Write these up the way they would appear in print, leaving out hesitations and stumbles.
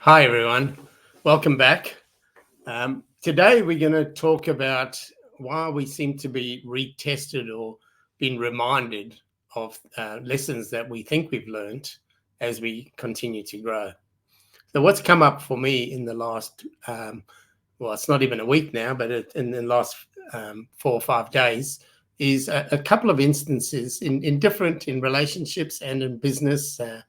Hi, everyone. Welcome back. Today, we're going to talk about why we seem to be retested or being reminded of lessons that we think we've learned as we continue to grow. So what's come up for me in the last, well, it's not even a week now, but in the last 4 or 5 days is a couple of instances in relationships and in business, a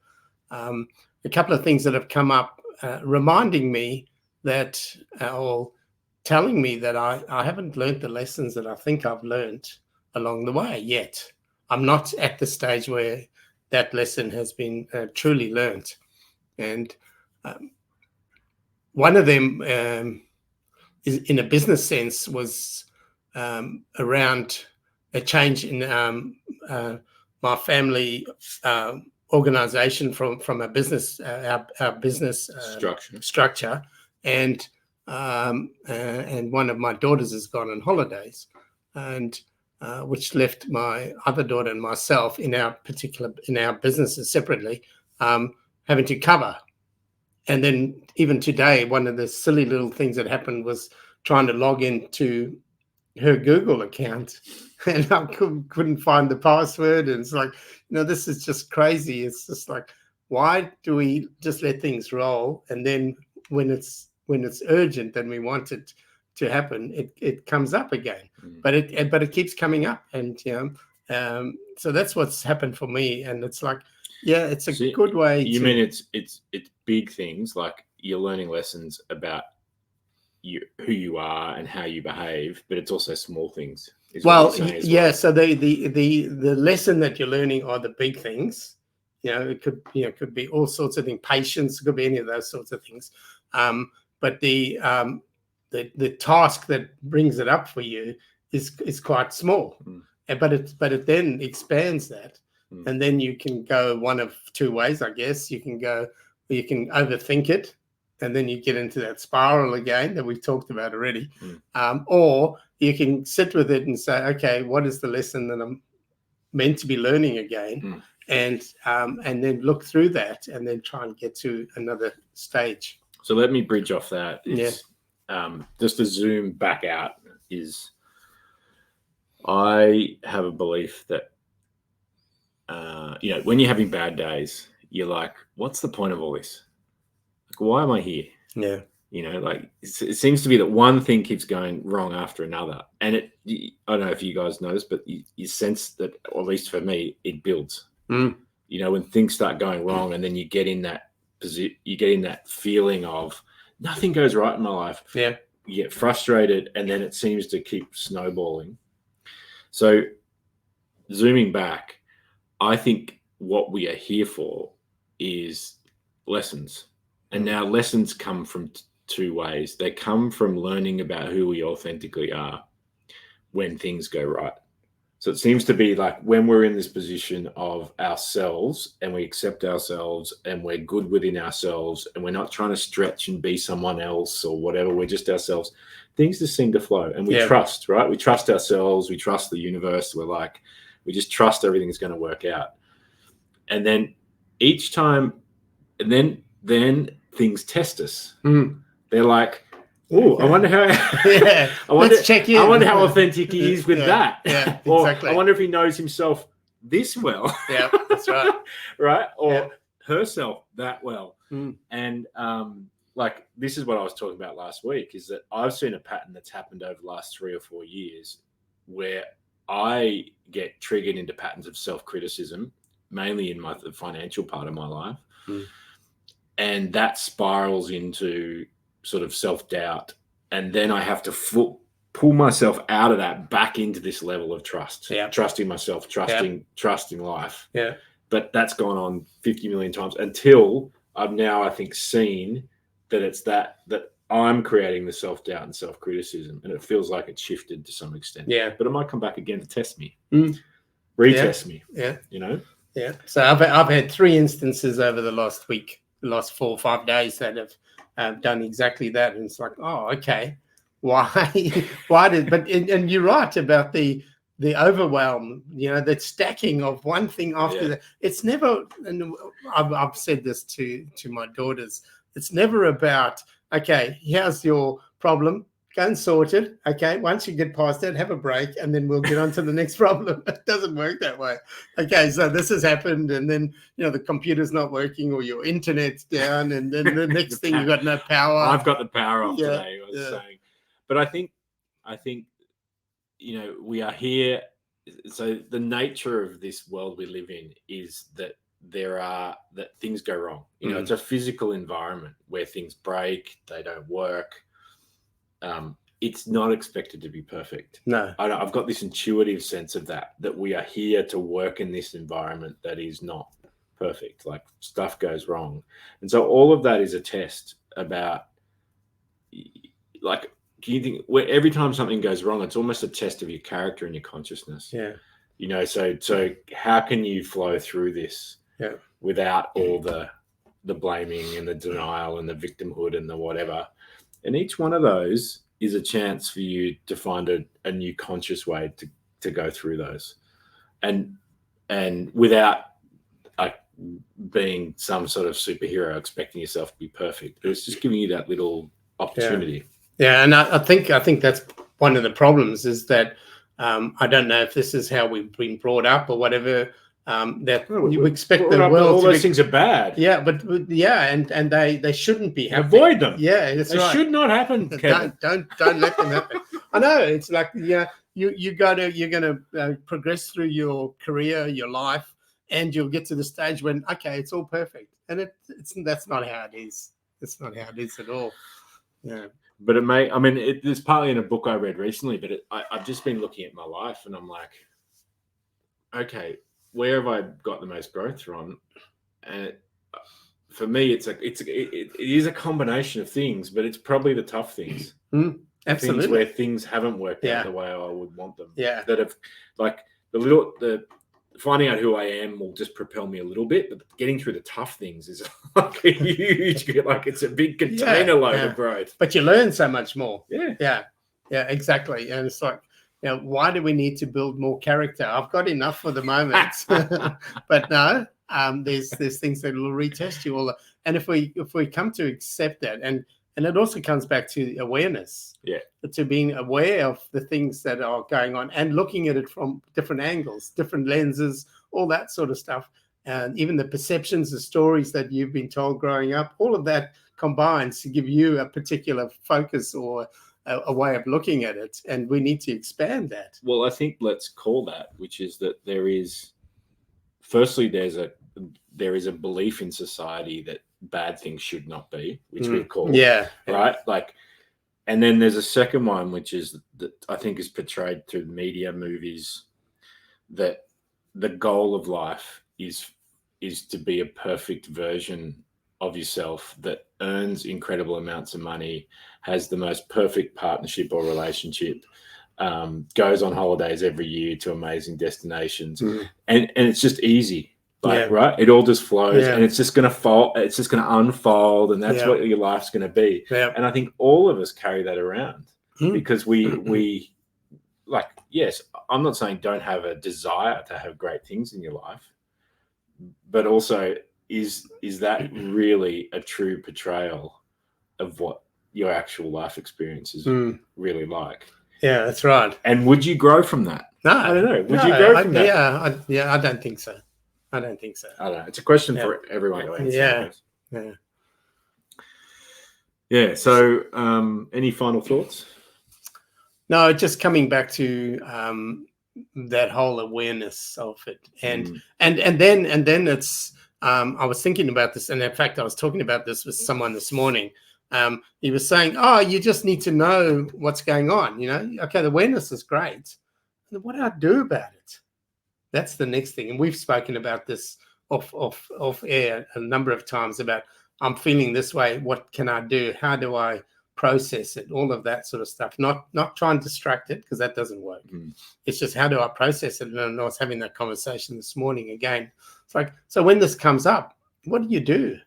couple of things that have come up reminding me that, or telling me that I haven't learned the lessons that I think I've learned along the way yet. I'm not at the stage where that lesson has been truly learned. And one of them is in a business sense was around a change in my family organization from a business our business structure, and one of my daughters has gone on holidays, and which left my other daughter and myself in our businesses separately, having to cover. And then even today, one of the silly little things that happened was trying to log into her Google account, and I couldn't find the password. And it's like, this is just crazy. It's just like, why do we just let things roll? And then when it's urgent and we want it to happen, it comes up again. But it keeps coming up, and so that's what's happened for me. And it's like, it's a good way. You mean it's big things, like you're learning lessons about who you are and how you behave, but it's also small things. Well. So the lesson that you're learning are the big things. It could be all sorts of things. Patience, it could be any of those sorts of things. But the task that brings it up for you is quite small. But it then expands that, and then you can go one of two ways, I guess. You can overthink it, and then you get into that spiral again that we've talked about already. Or you can sit with it and say, okay, what is the lesson that I'm meant to be learning again? And then look through that and then try and get to another stage. So let me bridge off that. Just to zoom back out is, I have a belief that, when you're having bad days, you're like, what's the point of all this? Like, why am I here? Yeah. It seems to be that one thing keeps going wrong after another. And I don't know if you guys notice, but you sense that, or at least for me, it builds. When things start going wrong, and then you get in that feeling of nothing goes right in my life. Yeah. You get frustrated, and then it seems to keep snowballing. So zooming back, I think what we are here for is lessons. And now lessons come from two ways. They come from learning about who we authentically are when things go right. So it seems to be like when we're in this position of ourselves, and we accept ourselves, and we're good within ourselves, and we're not trying to stretch and be someone else or whatever, we're just ourselves, things just seem to flow. And we trust, right? We trust ourselves. We trust the universe. We just trust everything's going to work out. And then each time, and then things test us. They're like, oh, I wonder how. Let's check in. I wonder how authentic he is with that. Yeah, or exactly. I wonder if he knows himself this well. Yeah, that's right. Right, or herself that well. And this is what I was talking about last week. Is that I've seen a pattern that's happened over the last 3 or 4 years, where I get triggered into patterns of self-criticism, mainly in the financial part of my life. And that spirals into sort of self-doubt. And then I have to pull myself out of that back into this level of trust, trusting myself, trusting life. Yeah. But that's gone on 50 million times until I've now, I think, seen that it's that I'm creating the self-doubt and self-criticism. And it feels like it's shifted to some extent. Yeah. But it might come back again to test me, retest me. Yeah. Yeah. So I've had 3 instances over the last 4 or 5 days that have done exactly that. And it's like, oh, okay. Why did, and you're right about the overwhelm, the stacking of one thing after that. It's never, and I've said this to my daughters, It's never about, okay, here's your problem, go and sort it. Okay, once you get past that, have a break, and then we'll get on to the next problem. It doesn't work that way. Okay, so this has happened, and then the computer's not working, or your internet's down, and then the next thing you got no power. I've got the power off today. I was saying, but I think we are here. So the nature of this world we live in is that that things go wrong. It's a physical environment where things break, they don't work. It's not expected to be perfect. No, I've got this intuitive sense of that we are here to work in this environment that is not perfect. Like, stuff goes wrong, and so all of that is a test about, like, can you think, every time something goes wrong, it's almost a test of your character and your consciousness. Yeah. So how can you flow through this without all the blaming and the denial and the victimhood and the whatever? And each one of those is a chance for you to find a new conscious way to go through those, and without being some sort of superhero expecting yourself to be perfect. But it's just giving you that little opportunity. Yeah, and I think that's one of the problems, is that I don't know if this is how we've been brought up or whatever. That you expect the world. All those things are bad. Yeah, but and they shouldn't be happening. Avoid them. Yeah, that's right. They should not happen, Kevin. Don't let them happen. I know, it's like you're gonna progress through your career, your life, and you'll get to the stage when it's all perfect, and that's not how it is. It's not how it is at all. Yeah. But it may. I mean, it's partly in a book I read recently. But I've just been looking at my life, and I'm like, okay, where have I got the most growth from? And for me, it is a combination of things, but it's probably the tough things. Absolutely. Things where things haven't worked out the way I would want them. Yeah. That have, like, the finding out who I am will just propel me a little bit, but getting through the tough things is like a huge, like, it's a big container load of growth. But you learn so much more. Yeah, exactly. And it's like, why do we need to build more character? I've got enough for the moment. But no, there's things that will retest you all. And if we come to accept that, and it also comes back to awareness. Yeah. To being aware of the things that are going on and looking at it from different angles, different lenses, all that sort of stuff. And even the perceptions, the stories that you've been told growing up, all of that combines to give you a particular focus or a way of looking at it. And we need to expand that. Well, I think let's call that, which is that there is a belief in society that bad things should not be, which we've called. Yeah. Right? Like, and then there's a second one, which is that I think is portrayed through media, movies, that the goal of life is to be a perfect version of yourself that earns incredible amounts of money, has the most perfect partnership or relationship, goes on holidays every year to amazing destinations, and it's just easy. Right, it all just flows, and it's just going to fall. It's just going to unfold, and that's what your life's going to be. Yeah. And I think all of us carry that around because we like. Yes, I'm not saying don't have a desire to have great things in your life, but also is that really a true portrayal of what your actual life experience is really like? Yeah, that's right. And would you grow from that? No, I don't know. Would you grow from that? I don't think so. I don't think so. I don't know. It's a question for everyone to answer. Yeah. So, any final thoughts? No, just coming back to that whole awareness of it, and then it's. I was thinking about this, and in fact, I was talking about this with someone this morning. He was saying, "Oh, you just need to know what's going on. Okay, the awareness is great. What do I do about it? That's the next thing." And we've spoken about this off air a number of times about, I'm feeling this way. What can I do? How do I process it? All of that sort of stuff. Not try and distract it, because that doesn't work. It's just, how do I process it? And I was having that conversation this morning again. It's like, so when this comes up, what do you do?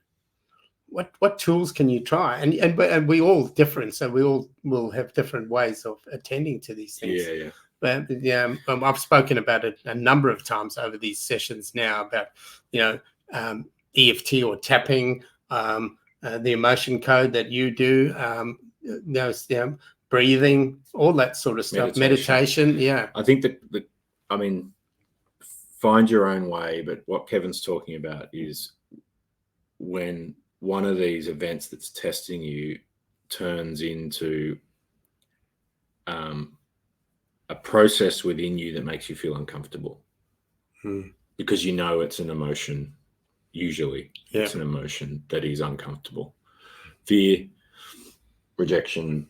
What tools can you try? And we all different, so we all will have different ways of attending to these things. Yeah. But I've spoken about it a number of times over these sessions now about, EFT or tapping, the emotion code that you do, breathing, all that sort of stuff, meditation. Yeah. I think I mean, find your own way, but what Kevin's talking about is when one of these events that's testing you turns into a process within you that makes you feel uncomfortable because you know it's an emotion. Usually it's an emotion that is uncomfortable. Fear, rejection,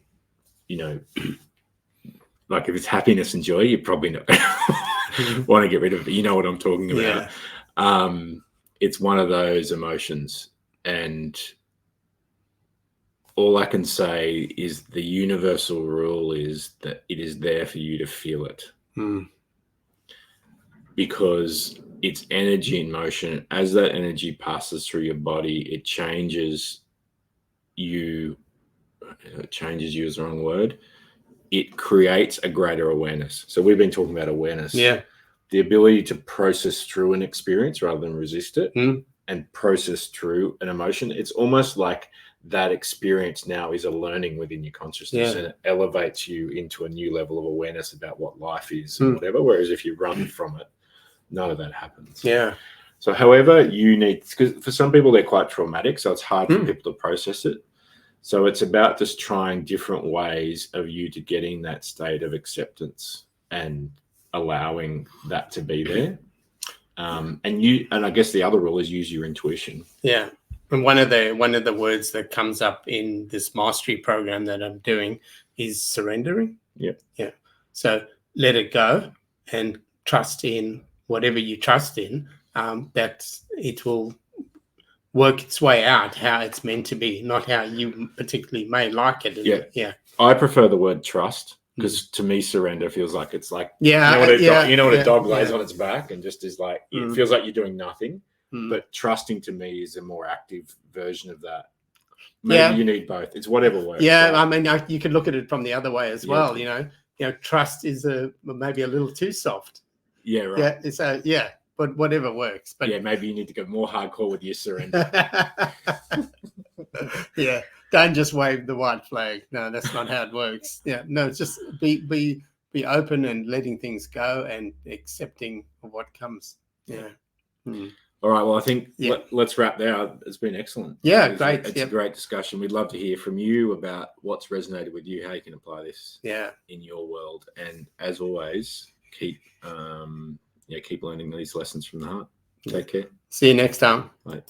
like if it's happiness and joy, you're probably not want to get rid of it. You know what I'm talking about. It's one of those emotions, and all I can say is the universal rule is that it is there for you to feel it. Because it's energy in motion. As that energy passes through your body, it changes you. Changes you is the wrong word. It creates a greater awareness. So we've been talking about awareness. Yeah. The ability to process through an experience rather than resist it and process through an emotion. It's almost like that experience now is a learning within your consciousness and it elevates you into a new level of awareness about what life is and whatever. Whereas if you run from it, none of that happens. Yeah. So however you need, because for some people they're quite traumatic, so it's hard for people to process it. So it's about just trying different ways of you to getting that state of acceptance and allowing that to be there. And I guess the other rule is use your intuition. Yeah. And one of the words that comes up in this mastery program that I'm doing is surrendering. Yep. Yeah. So let it go and trust in whatever you trust in, that it will work its way out how it's meant to be, not how you particularly may like it. Yeah. I prefer the word trust because to me, surrender feels like it's like, you know what a dog lays on its back and just is like, it feels like you're doing nothing. But trusting to me is a more active version of that. Maybe you need both. It's whatever works. Yeah. Right? I mean, you can look at it from the other way as well. Trust is maybe a little too soft. Yeah. Right. Yeah. So but whatever works. But maybe you need to go more hardcore with your surrender. Yeah. Don't just wave the white flag. No, that's not how it works. Yeah. No, it's just be open and letting things go and accepting what comes. Yeah. All right. Well, I think let's wrap there. It's been excellent. Yeah, great. It's a great discussion. We'd love to hear from you about what's resonated with you, how you can apply this in your world. And as always, keep learning these lessons from the heart. Take care. See you next time. Bye.